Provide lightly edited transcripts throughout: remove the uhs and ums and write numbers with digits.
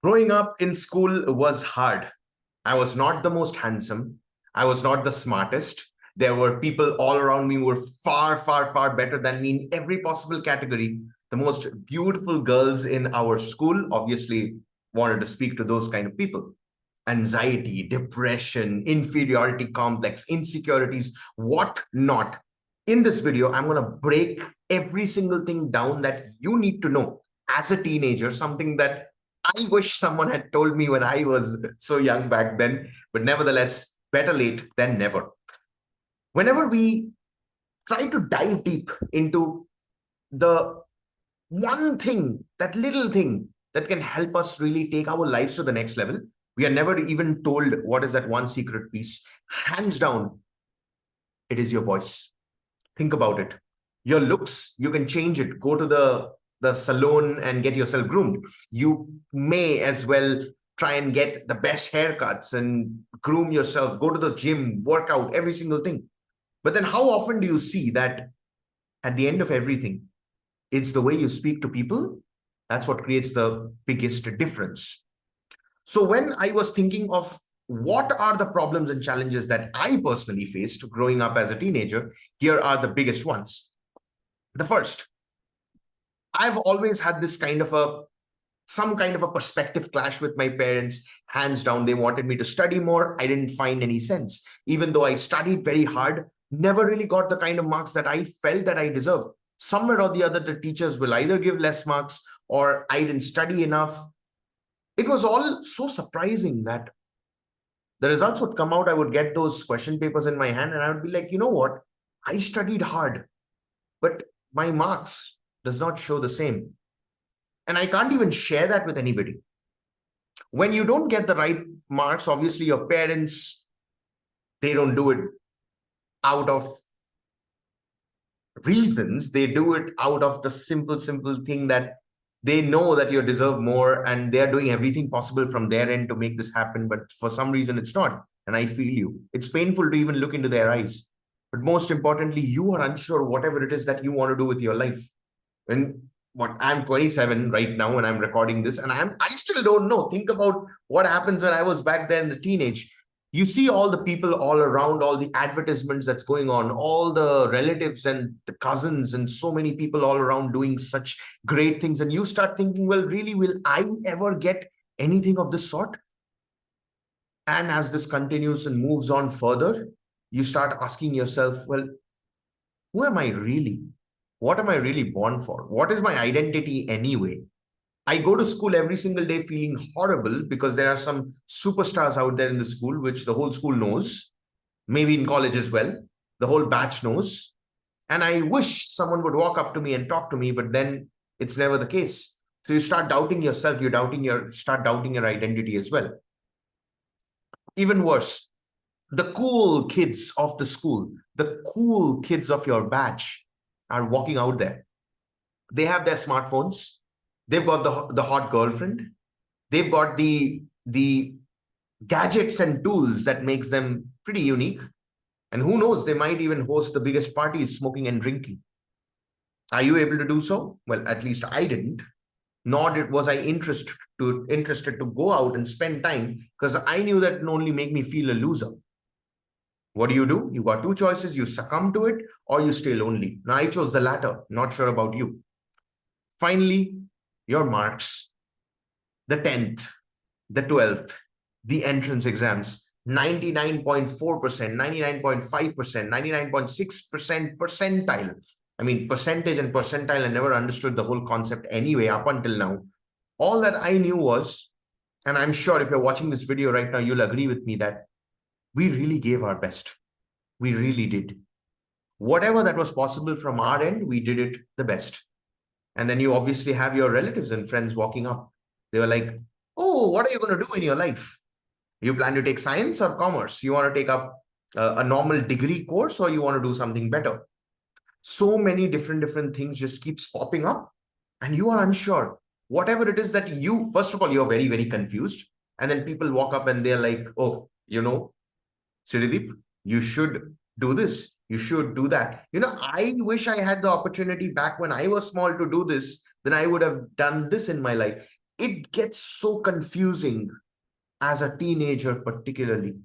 Growing up in school was hard. I was not the most handsome. I was not the smartest. There were people all around me who were far, far, far better than me in every possible category. The most beautiful girls in our school obviously wanted to speak to those kind of people. Anxiety, depression, inferiority complex, insecurities, what not. In this video, I'm going to break every single thing down that you need to know as a teenager, something that I wish someone had told me when I was so young back then, but nevertheless, better late than never. Whenever we try to dive deep into the one thing, that little thing that can help us really take our lives to the next level, we are never even told what is that one secret piece. Hands down, it is your voice. Think about it. Your looks, you can change it. Go to the salon and get yourself groomed. You may as well try and get the best haircuts and groom yourself. Go to the gym, work out, every single thing. But then how often do you see that at the end of everything, it's the way you speak to people? That's what creates the biggest difference. So when I was thinking of what are the problems and challenges that I personally faced growing up as a teenager, here are the biggest ones. The first, I've always had this kind of some kind of a perspective clash with my parents. Hands down, they wanted me to study more. I didn't find any sense. Even though I studied very hard, never really got the kind of marks that I felt that I deserved. Somewhere or the other, the teachers will either give less marks or I didn't study enough. It was all so surprising that the results would come out. I would get those question papers in my hand and I would be like, you know what? I studied hard, but my marks does not show the same. And I can't even share that with anybody. When you don't get the right marks, obviously your parents, they don't do it out of reasons. They do it out of the simple thing that they know that you deserve more and they're doing everything possible from their end to make this happen. But for some reason, it's not. And I feel you. It's painful to even look into their eyes. But most importantly, you are unsure whatever it is that you want to do with your life. And I'm 27 right now and I'm recording this and I still don't know. Think about what happens when I was back then in the teenage. You see all the people all around, all the advertisements that's going on, all the relatives and the cousins and so many people all around doing such great things. And you start thinking, well, really, will I ever get anything of this sort? And as this continues and moves on further, you start asking yourself, well, who am I really? What am I really born for? What is my identity anyway? I go to school every single day feeling horrible because there are some superstars out there in the school, which the whole school knows, maybe in college as well. The whole batch knows. And I wish someone would walk up to me and talk to me, but then it's never the case. So you start doubting yourself, start doubting your identity as well. Even worse, the cool kids of the school, the cool kids of your batch are walking out there. They have their smartphones. They've got the hot girlfriend. They've got the gadgets and tools that makes them pretty unique. And who knows, they might even host the biggest parties, smoking and drinking. Are you able to do so? Well, at least I didn't. Nor was I interested to go out and spend time because I knew that it would only make me feel a loser. What do? You got two choices. You succumb to it or you stay lonely. Now, I chose the latter. Not sure about you. Finally, your marks, the 10th, the 12th, the entrance exams, 99.4%, 99.5%, 99.6% percentile. I mean, percentage and percentile, I never understood the whole concept anyway up until now. All that I knew was, and I'm sure if you're watching this video right now, you'll agree with me that we really gave our best. We really did. Whatever that was possible from our end, we did it the best. And then you obviously have your relatives and friends walking up. They were like, oh, what are you going to do in your life? You plan to take science or commerce? You want to take up a normal degree course or you want to do something better? So many different things just keeps popping up and you are unsure. Whatever it is that you, first of all, you're very, very confused. And then people walk up and they're like, oh, Suryadeep, you should do this. You should do that. I wish I had the opportunity back when I was small to do this. Then I would have done this in my life. it gets so confusing as a teenager, particularly.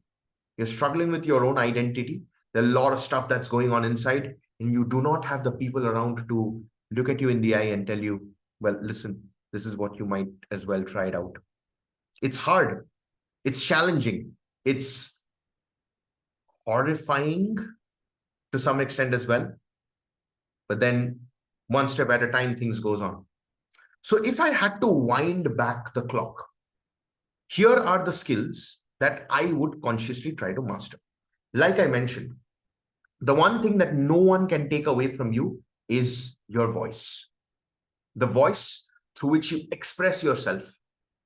You're struggling with your own identity. There's a lot of stuff that's going on inside, and you do not have the people around to look at you in the eye and tell you, well, listen, this is what you might as well try it out. It's hard. It's challenging. It's horrifying to some extent as well. But then one step at a time, things goes on. So if I had to wind back the clock, here are the skills that I would consciously try to master. Like I mentioned, the one thing that no one can take away from you is your voice. The voice through which you express yourself,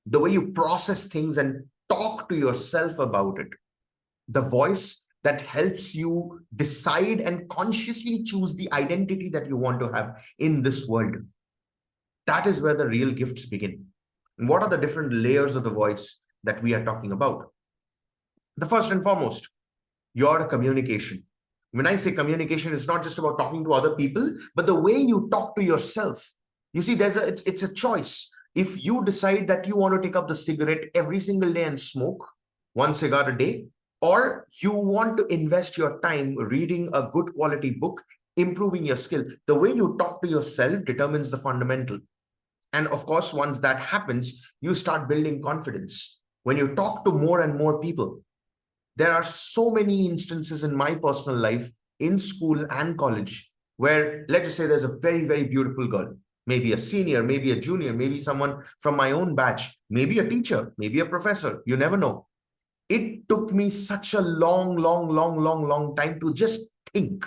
the way you process things and talk to yourself about it, the voice that helps you decide and consciously choose the identity that you want to have in this world. That is where the real gifts begin. And what are the different layers of the voice that we are talking about? The first and foremost, your communication. When I say communication, it's not just about talking to other people, but the way you talk to yourself. You see, it's a choice. If you decide that you want to take up the cigarette every single day and smoke one cigar a day, or you want to invest your time reading a good quality book, improving your skill, the way you talk to yourself determines the fundamental. And of course, once that happens, you start building confidence. When you talk to more and more people, there are so many instances in my personal life, in school and college, where let's just say there's a very, very beautiful girl, maybe a senior, maybe a junior, maybe someone from my own batch, maybe a teacher, maybe a professor, you never know. It took me such a long time to just think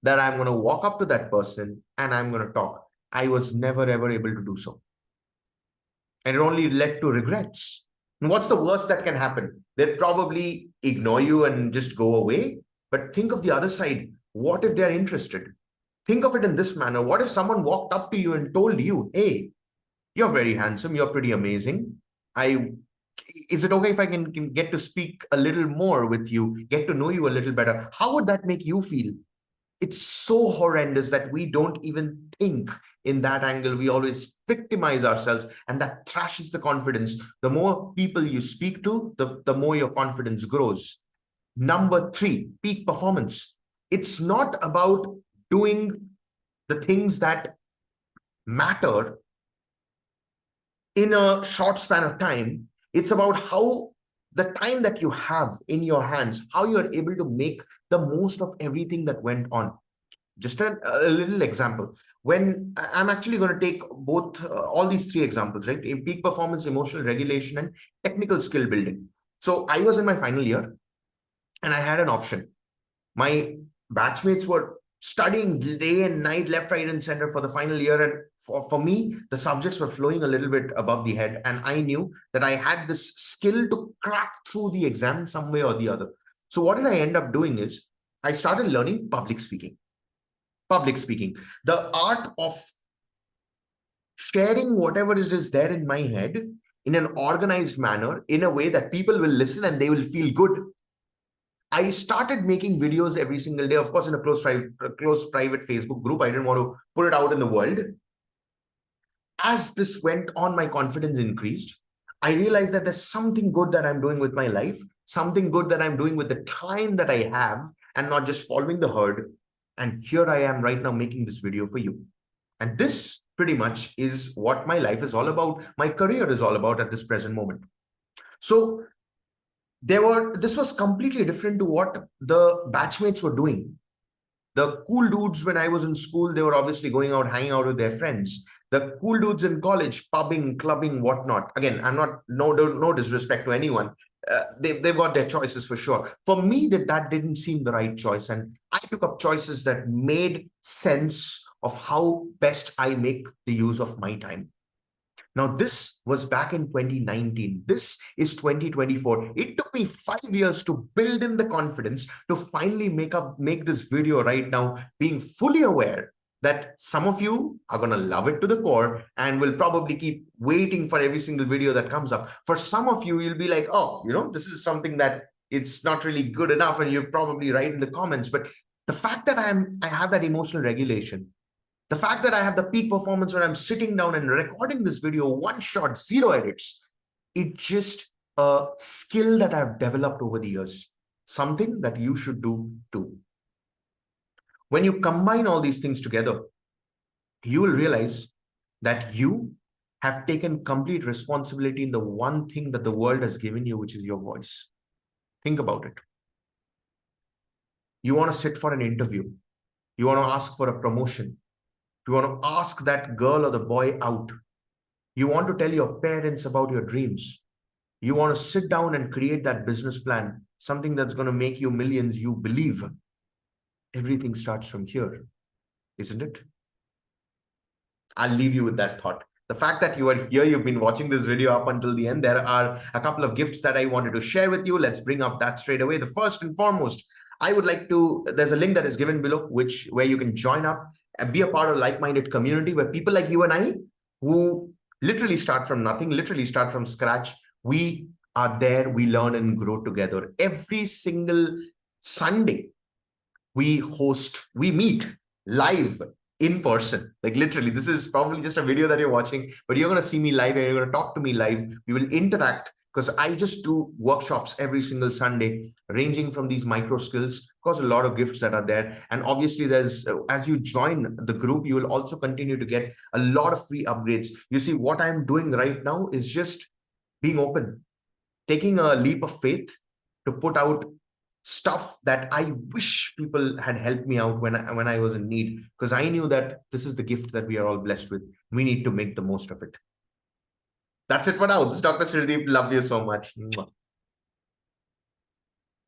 that I'm going to walk up to that person and I'm going to talk. I was never ever able to do so. And it only led to regrets. And what's the worst that can happen? They'll probably ignore you and just go away. But think of the other side. What if they're interested? Think of it in this manner. What if someone walked up to you and told you, hey, you're very handsome, you're pretty amazing. Is it okay if I can get to speak a little more with you, get to know you a little better? How would that make you feel? It's so horrendous that we don't even think in that angle. We always victimize ourselves, and that trashes the confidence. The more people you speak to, the more your confidence grows. Number 3, peak performance. It's not about doing the things that matter in a short span of time. It's about how the time that you have in your hands, how you're able to make the most of everything that went on. Just a little example. When I'm actually going to take both, all these 3 examples, right? In peak performance, emotional regulation, and technical skill building. So I was in my final year and I had an option. My batchmates were studying day and night, left, right, and center for the final year. And for me, the subjects were flowing a little bit above the head. And I knew that I had this skill to crack through the exam some way or the other. So what did I end up doing is I started learning public speaking. Public speaking, the art of sharing whatever it is there in my head in an organized manner, in a way that people will listen and they will feel good. I started making videos every single day, of course, in a close private Facebook group. I didn't want to put it out in the world. As this went on, my confidence increased. I realized that there's something good that I'm doing with my life, something good that I'm doing with the time that I have, and not just following the herd. And here I am right now making this video for you. And this pretty much is what my life is all about. My career is all about at this present moment. So this was completely different to what the batchmates were doing. The cool dudes when I was in school, they were obviously going out, hanging out with their friends. The cool dudes in college, pubbing, clubbing, whatnot. Again, I'm not, no disrespect to anyone. They've got their choices for sure. For me, that didn't seem the right choice. And I took up choices that made sense of how best I make the use of my time. Now, this was back in 2019. This is 2024. It took me 5 years to build in the confidence to finally make this video right now, being fully aware that some of you are going to love it to the core and will probably keep waiting for every single video that comes up. For some of you, you'll be like, oh, this is something that it's not really good enough, and you'll probably write in the comments. But the fact that I have that emotional regulation, The fact that I have the peak performance where I'm sitting down and recording this video, one shot, zero edits, it's just a skill that I've developed over the years, something that you should do too. When you combine all these things together, you will realize that you have taken complete responsibility in the one thing that the world has given you, which is your voice. Think about it. You want to sit for an interview. You want to ask for a promotion. You want to ask that girl or the boy out. You want to tell your parents about your dreams. You want to sit down and create that business plan, something that's going to make you millions, you believe. Everything starts from here, isn't it? I'll leave you with that thought. The fact that you are here, you've been watching this video up until the end, there are a couple of gifts that I wanted to share with you. Let's bring up that straight away. The first and foremost, I would like to, there's a link that is given below, where you can join up and be a part of a like-minded community where people like you and I, who literally start from nothing, literally start from scratch, we are there, we learn and grow together. Every single Sunday, we meet live in person. Like literally, this is probably just a video that you're watching, but you're going to see me live and you're going to talk to me live. We will interact, because I just do workshops every single Sunday, ranging from these micro skills, because a lot of gifts that are there. And obviously there's, as you join the group, you will also continue to get a lot of free upgrades. You see, what I'm doing right now is just being open, taking a leap of faith to put out stuff that I wish people had helped me out when I was in need, because I knew that this is the gift that we are all blessed with. We need to make the most of it. That's it for now. This is Dr. Suryadeep. Love you so much.